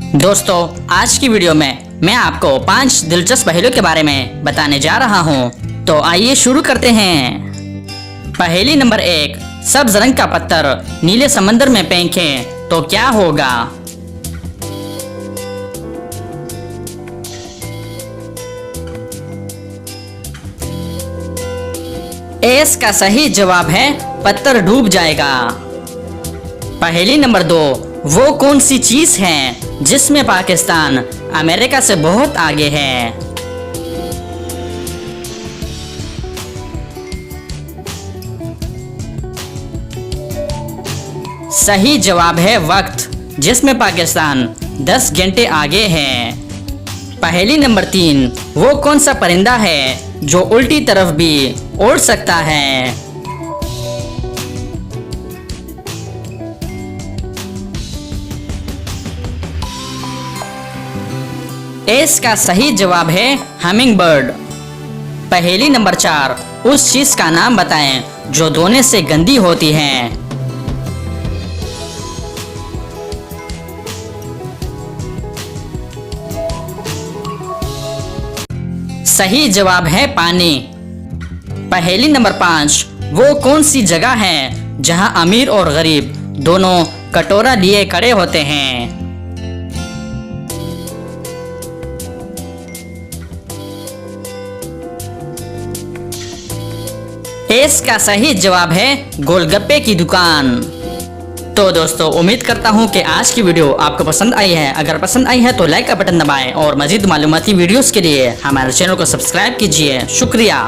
दोस्तों, आज की वीडियो में मैं आपको 5 दिलचस्प पहेलियों के बारे में बताने जा रहा हूं। तो आइए शुरू करते हैं। पहेली नंबर 1। सब्ज रंग का पत्थर नीले समंदर में फेंकें तो क्या होगा? इसका सही जवाब है पत्थर डूब जाएगा। पहेली नंबर 2। वो कौन सी चीज है जिसमें पाकिस्तान अमेरिका से बहुत आगे है? सही जवाब है वक्त, जिसमें पाकिस्तान 10 घंटे आगे है। पहेली नंबर 3। वो कौन सा परिंदा है जो उल्टी तरफ भी उड़ सकता है? इसका सही जवाब है हमिंग बर्ड। पहेली नंबर 4। उस चीज का नाम बताएं जो धोने से गंदी होती है। सही जवाब है पानी। पहेली नंबर 5। वो कौन सी जगह है जहां अमीर और गरीब दोनों कटोरा लिए खड़े होते हैं? इसका सही जवाब है गोलगप्पे की दुकान। तो दोस्तों, उम्मीद करता हूं कि आज की वीडियो आपको पसंद आई है। अगर पसंद आई है तो लाइक का बटन दबाएं और मजीद मालूमाती वीडियोस के लिए हमारे चैनल को सब्सक्राइब कीजिए। शुक्रिया।